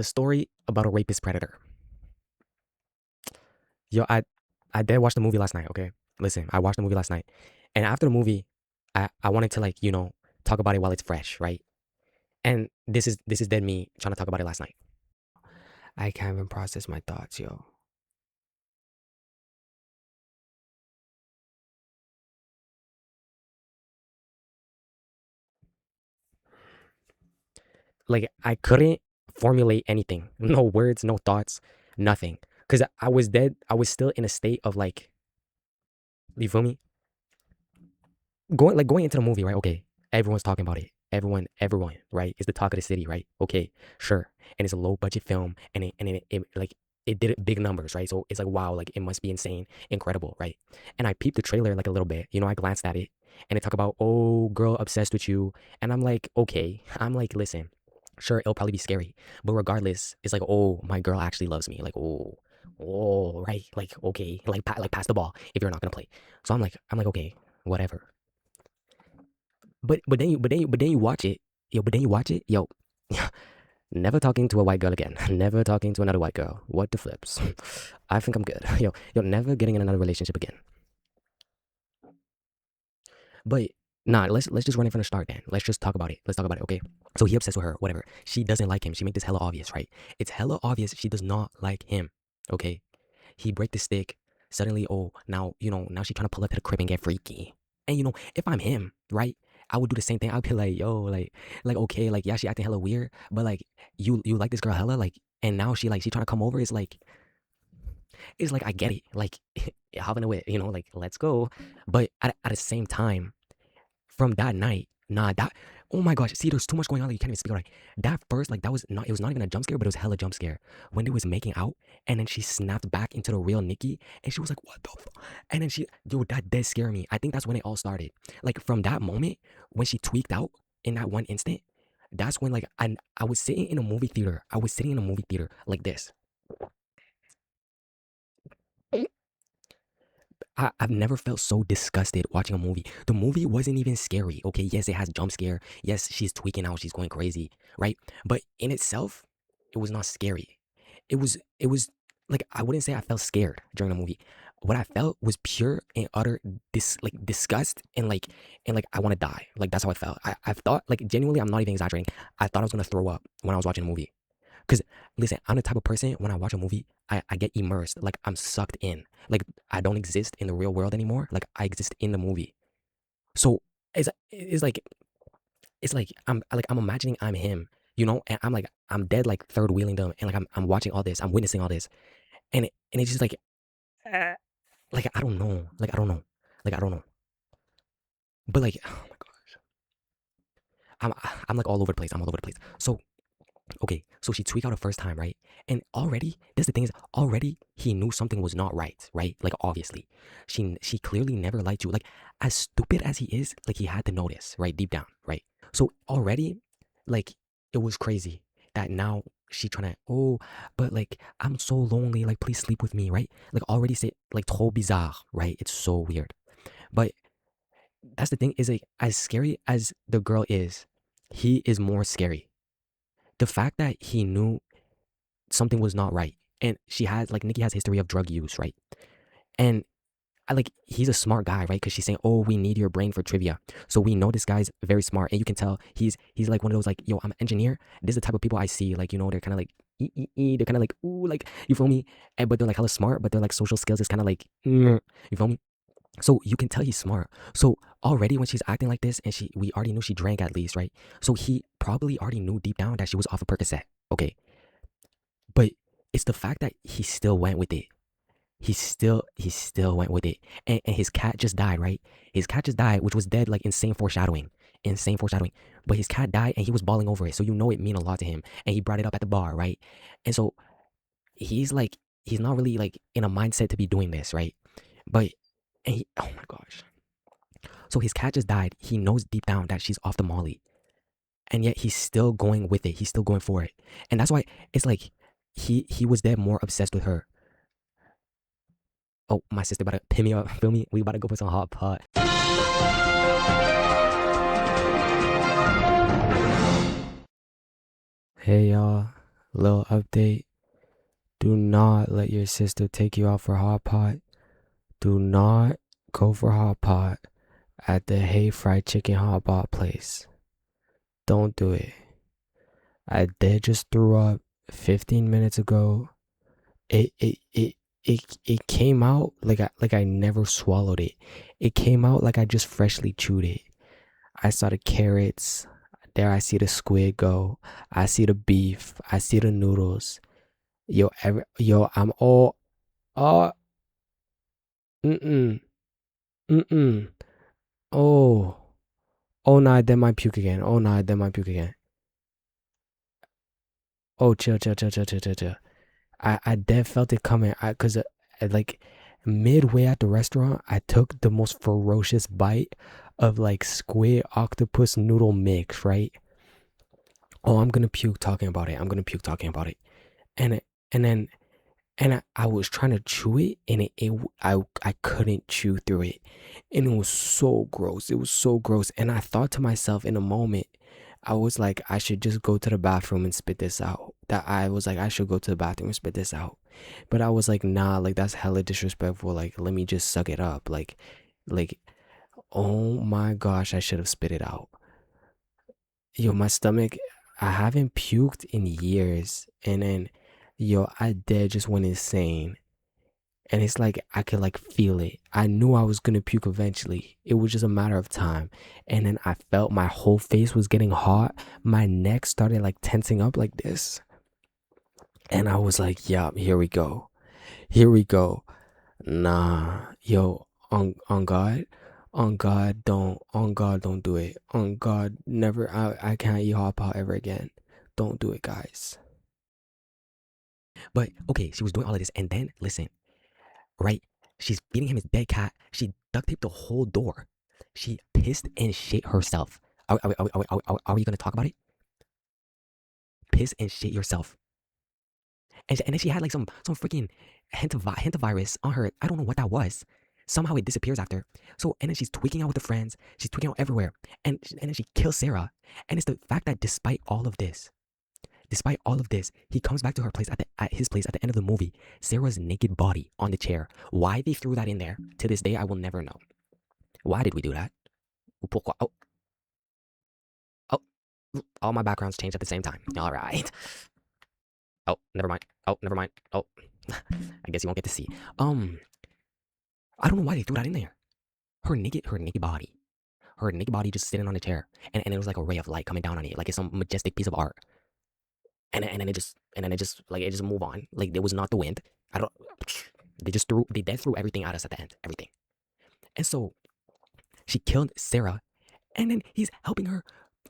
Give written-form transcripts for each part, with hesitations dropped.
A story about a rapist predator. Yo, I did watch the movie last night, okay? Listen, I watched the movie last night. And after the movie, I wanted to talk about it while it's fresh, right? And this is dead me trying to talk about it last night. I can't even process my thoughts, yo. Like I couldn't formulate anything. No words, no thoughts, nothing. Cause I was dead. I was still in a state of like, you feel me? Going into the movie, right? Okay, everyone's talking about it. Everyone, right? It's the talk of the city, right? Okay, sure. And it's a low budget film, and it did it big numbers, right? So it's like wow, like it must be insane, incredible, right? And I peeped the trailer like a little bit, I glanced at it, and it talked about oh girl obsessed with you, and I'm like okay, I'm like listen, sure it'll probably be scary, but regardless, it's like oh my girl actually loves me, like oh right, like okay, like pass the ball if you're not gonna play. So I'm like okay, whatever. But then you watch it, yo. Never talking to a white girl again. Never talking to another white girl. What the flips? I think I'm good. Yo, never getting in another relationship again. But nah, let's just run it from the start then. Let's just talk about it. Let's talk about it, okay? So he obsessed with her, whatever. She doesn't like him. She made this hella obvious, right? It's hella obvious she does not like him. Okay. He break the stick. Suddenly, oh, now she trying to pull up to the crib and get freaky. And if I'm him, right? I would do the same thing. I'd be like, yo, okay, like yeah, she acting hella weird, but like you like this girl hella, like, and now she trying to come over. It's like I get it, like hopping away, like let's go. But at the same time, from that night, nah, that oh my gosh, see, there's too much going on that you can't even speak. Right, that first, like that was not, it was not even a jump scare, but it was hella jump scare when they was making out, and then she snapped back into the real Nikki, and she was like, "What the?" And then yo, that did scare me. I think that's when it all started. Like from that moment when she tweaked out in that one instant, that's when like I was sitting in a movie theater. I was sitting in a movie theater like this. I've never felt so disgusted watching a movie. The movie wasn't even scary. Okay, yes, it has jump scare. Yes, she's tweaking out. She's going crazy, right? But in itself, it was not scary. It was like I wouldn't say I felt scared during the movie. What I felt was pure and utter disgust and I want to die. Like that's how I felt. I thought like genuinely, I'm not even exaggerating. I thought I was gonna throw up when I was watching the movie. Because listen, I'm the type of person when I watch a movie, I get immersed. Like I'm sucked in. Like I don't exist in the real world anymore. Like I exist in the movie. So it's like I'm imagining I'm him, and I'm like I'm dead like third wheeling them, and like I'm watching all this, I'm witnessing all this, and it's just uh, like I don't know, like I don't know, like I don't know, but like oh my god, I'm I'm like all over the place. I'm all over the place. So okay, so she tweaked out the first time, right? And already, this the thing is, already he knew something was not right, right? Like obviously, she clearly never liked you. Like as stupid as he is, like he had to notice, right, deep down, right? So already, like it was crazy that now she trying to but like I'm so lonely, like please sleep with me, right? Like already say like trop bizarre, right? It's so weird, but that's the thing is like as scary as the girl is, he is more scary. The fact that he knew something was not right. And she has like Nikki has history of drug use, right? And I like he's a smart guy, right? Because she's saying, "Oh, we need your brain for trivia." So we know this guy's very smart, and you can tell he's like one of those like, "Yo, I'm an engineer." This is the type of people I see, like they're kind of like, they're kind of like, ooh, like you feel me? And but they're like hella smart, but they're like social skills is kind of like, you feel me? So you can tell he's smart. So already when she's acting like this, and we already knew she drank at least, right? So he probably already knew deep down that she was off a Percocet, okay? But it's the fact that he still went with it. He still went with it. And his cat just died, right? His cat just died, which was dead, like insane foreshadowing. Insane foreshadowing. But his cat died and he was bawling over it. So it mean a lot to him. And he brought it up at the bar, right? And so he's not really like in a mindset to be doing this, right? But oh my gosh. So his cat just died. He knows deep down that she's off the molly. And yet he's still going with it. He's still going for it. And that's why it's like he was there more obsessed with her. Oh, my sister about to pin me up. Feel me? We about to go put some hot pot. Hey y'all. Little update. Do not let your sister take you out for hot pot. Do not go for hot pot at the Hey Fried Chicken Hot Pot place. Don't do it. I did just threw up 15 minutes ago. It came out like I never swallowed it. It came out like I just freshly chewed it. I saw the carrots. There I see the squid go. I see the beef. I see the noodles. I'm all uh mm mm. Oh. Oh nah, I did my puke again. Oh nah, I did my puke again. Oh chill. I dead felt it coming. Cause like midway at the restaurant, I took the most ferocious bite of like squid octopus noodle mix, right? Oh, I'm gonna puke talking about it. I'm gonna puke talking about it. And it, and then I was trying to chew it, and I couldn't chew through it, and it was so gross. It was so gross, and I thought to myself in a moment, I was like, I should just go to the bathroom and spit this out. That I was like, I should go to the bathroom and spit this out, but I was like, nah, like that's hella disrespectful. Like, let me just suck it up. Like, oh my gosh, I should have spit it out. Yo, my stomach, I haven't puked in years, and then, yo, I did just went insane. And it's like I could like feel it. I knew I was gonna puke eventually. It was just a matter of time. And then I felt my whole face was getting hot. My neck started like tensing up like this. And I was like, yeah, here we go. Here we go. Nah, yo, on God, on God, don't do it. On God, never. I can't eat hot pot ever again. Don't do it, guys. But okay, she was doing all of this, and then listen, right? She's feeding him his dead cat. She duct taped the whole door. She pissed and shit herself. Are we gonna talk about it? Piss and shit yourself. And then she had like some freaking hantavirus on her. I don't know what that was. Somehow it disappears after. So and then she's tweaking out with the friends. She's tweaking out everywhere. And then she kills Sarah. And it's the fact that despite all of this, he comes back to her place at his place at the end of the movie. Sarah's naked body on the chair. Why they threw that in there to this day, I will never know. Why did we do that? Oh, oh, all my backgrounds changed at the same time. All right. Oh, never mind. Oh, never mind. Oh, I guess you won't get to see. I don't know why they threw that in there. Her naked body just sitting on the chair, and it was like a ray of light coming down on it, like it's some majestic piece of art. And then it just like it just move on, like it was not the wind. I don't. They dead threw everything at us at the end, everything. And so she killed Sarah, and then he's helping her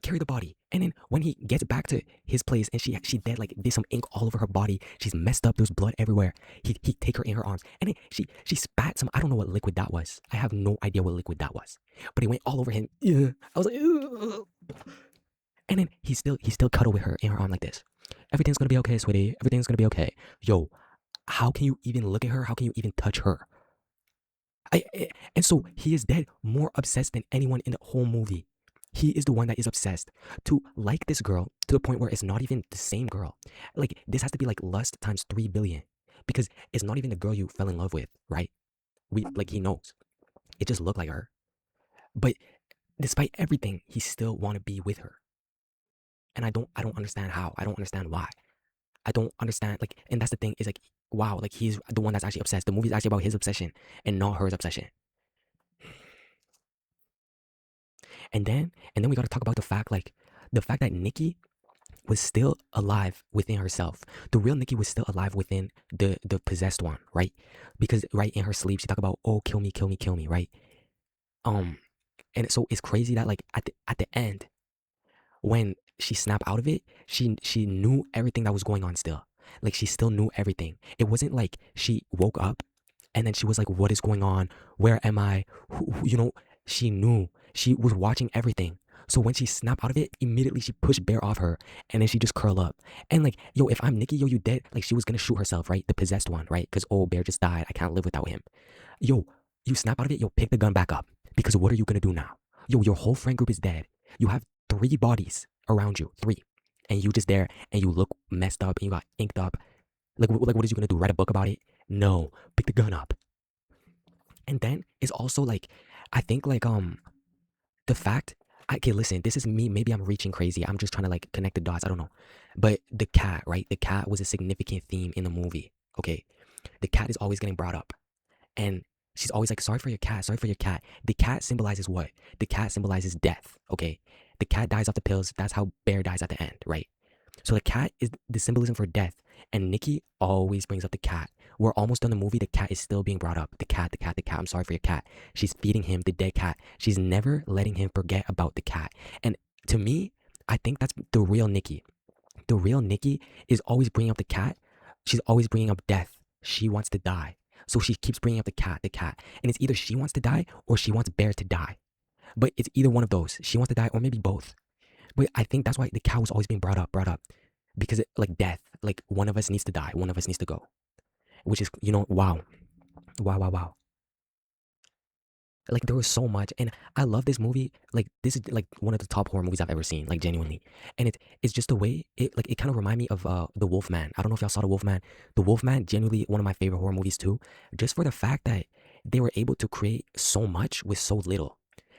carry the body. And then when he gets back to his place and she dead, like there's some ink all over her body. She's messed up. There's blood everywhere. He take her in her arms, and then she spat some. I don't know what liquid that was. I have no idea what liquid that was, but it went all over him. Ugh. I was like, ugh. And then he still cuddle with her in her arm like this. Everything's gonna be okay, sweetie. Everything's gonna be okay. Yo, how can you even look at her? How can you even touch her? And so he is dead more obsessed than anyone in the whole movie. He is the one that is obsessed to like this girl to the point where it's not even the same girl. Like this has to be like lust times 3 billion, because it's not even the girl you fell in love with, right? He knows. It just looked like her. But despite everything, he still want to be with her. And I don't understand how. I don't understand why. I don't understand, like, and that's the thing is like, wow, like he's the one that's actually obsessed. The movie's actually about his obsession and not hers obsession. And then we got to talk about the fact that Nikki was still alive within herself. The real Nikki was still alive within the possessed one, right? Because right in her sleep she talked about, oh, kill me, kill me, kill me, right? Um, and so it's crazy that like at the end, when she snapped out of it, she knew everything that was going on still. Like she still knew everything. It wasn't like she woke up and then she was like, what is going on? Where am I? She knew. She was watching everything. So when she snapped out of it, immediately she pushed Bear off her, and then she just curled up. And like, yo, if I'm Nikki, yo, you dead. Like she was gonna shoot herself, right? The possessed one, right? Because, oh, Bear just died. I can't live without him. Yo, you snap out of it, yo, pick the gun back up. Because what are you gonna do now? Yo, your whole friend group is dead. You have 3 bodies around you. 3. and you just there and you look messed up and you got inked up. Like what is you gonna do? Write a book about it? No, pick the gun up. And then it's also like, I think like the fact. Okay, listen, this is me. Maybe I'm reaching crazy. I'm just trying to like connect the dots. I don't know, but the cat, right? The cat was a significant theme in the movie. Okay, the cat is always getting brought up. And she's always like, sorry for your cat, sorry for your cat. The cat symbolizes what? The cat symbolizes death, okay? The cat dies off the pills. That's how Bear dies at the end, right? So the cat is the symbolism for death. And Nikki always brings up the cat. We're almost done the movie. The cat is still being brought up. The cat, the cat, the cat. I'm sorry for your cat. She's feeding him the dead cat. She's never letting him forget about the cat. And to me, I think that's the real Nikki. The real Nikki is always bringing up the cat. She's always bringing up death. She wants to die. So she keeps bringing up the cat, the cat. And it's either she wants to die or she wants Bear to die. But it's either one of those. She wants to die or maybe both. But I think that's why the cat was always being brought up, brought up. Because it, like death, like one of us needs to die, one of us needs to go. Which is, wow. Wow, wow, wow. Like there was so much, and I love this movie. Like this is like one of the top horror movies I've ever seen, like genuinely. And it's just the way it kind of remind me of the Wolfman. I don't know if y'all saw the Wolfman. The Wolfman, genuinely one of my favorite horror movies too, just for the fact that they were able to create so much with so little.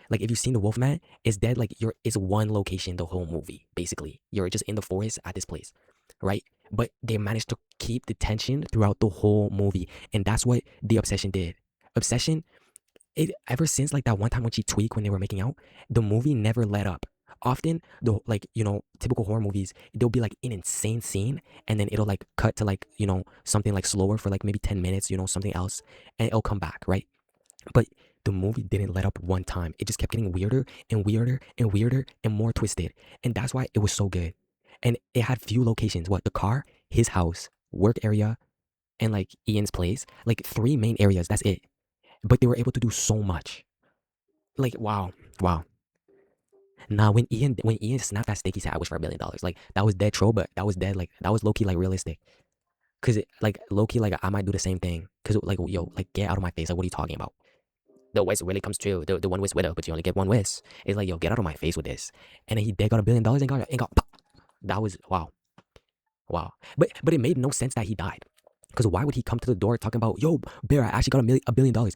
Like if you've seen the Wolfman, it's dead. Like it's one location the whole movie. Basically, you're just in the forest at this place, right? But they managed to keep the tension throughout the whole movie, and that's what the Obsession did. Obsession, it ever since like that one time when she tweaked when they were making out, the movie never let up. Often the like typical horror movies, there'll be like an insane scene and then it'll like cut to like something like slower for like maybe 10 minutes, something else, and it'll come back, right? But the movie didn't let up one time. It just kept getting weirder and weirder and weirder and more twisted, and that's why it was so good. And it had few locations: what, the car, his house, work area, and like Ian's place. Like three main areas, that's it. But they were able to do so much. Like wow, wow. Nah, when Ian snapped that steak, he said, "I wish for $1 billion." Like that was dead troll, but that was dead. Like that was low key like realistic. Cause like low key like I might do the same thing. Cause like yo, like get out of my face. Like what are you talking about? The wish really comes true. The one wish widow, but you only get one wish. It's like yo, get out of my face with this. And then he dead got $1 billion and got pop. That was wow, wow. But it made no sense that he died. Because why would he come to the door talking about, yo, Bear, I actually got $1 billion?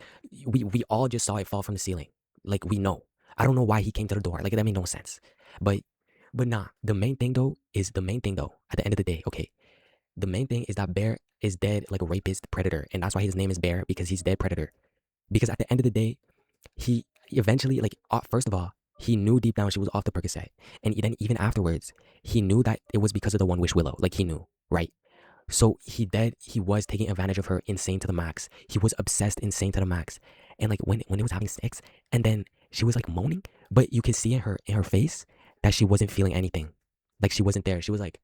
We all just saw it fall from the ceiling. Like we know. I don't know why he came to the door. Like that made no sense. But nah. The main thing though, at the end of the day, okay. The main thing is that Bear is dead like a rapist predator. And that's why his name is Bear, because he's dead predator. Because at the end of the day, he eventually, like, first of all, he knew deep down she was off the Percocet. And then even afterwards, he knew that it was because of the one wish Willow. Like he knew, right? So he was taking advantage of her insane to the max. He was obsessed insane to the max. And like when it was having sex, and then she was like moaning, but you can see in her face that she wasn't feeling anything. Like she wasn't there. She was like,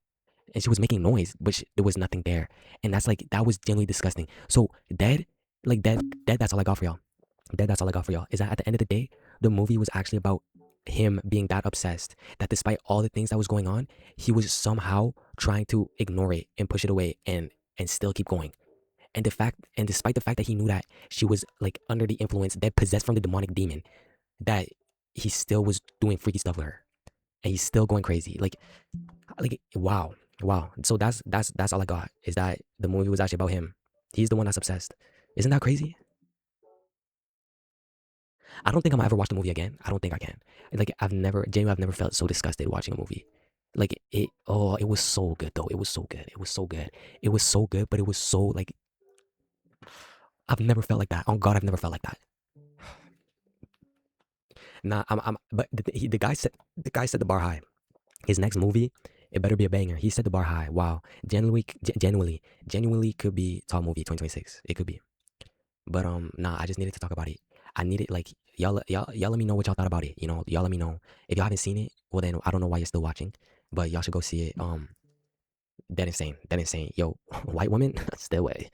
and she was making noise, but there was nothing there. And that's like, that was genuinely disgusting. So dead, like dead, that's all I got for y'all. Dead, that's all I got for y'all. Is that at the end of the day, the movie was actually about him being that obsessed that despite all the things that was going on, he was somehow trying to ignore it and push it away and still keep going. And despite the fact that he knew that she was like under the influence, that possessed from the demonic demon, that he still was doing freaky stuff with her. And he's still going crazy. Like wow. Wow. So that's all I got. Is that the movie was actually about him. He's the one that's obsessed. Isn't that crazy? I don't think I'm gonna ever watch the movie again. I don't think I can. Like I've never felt so disgusted watching a movie. Like it was so good though. It was so good. It was so good. It was so good, but it was so like I've never felt like that. On God, I've never felt like that. Nah, but the guy set the bar high. His next movie, it better be a banger. He set the bar high. Wow, genuinely could be top movie 2026. It could be. But nah, I just needed to talk about it. I needed like y'all let me know what y'all thought about it. Y'all let me know. If y'all haven't seen it, well then I don't know why you're still watching. But y'all should go see it. That insane. That insane. Yo, white woman, stay away.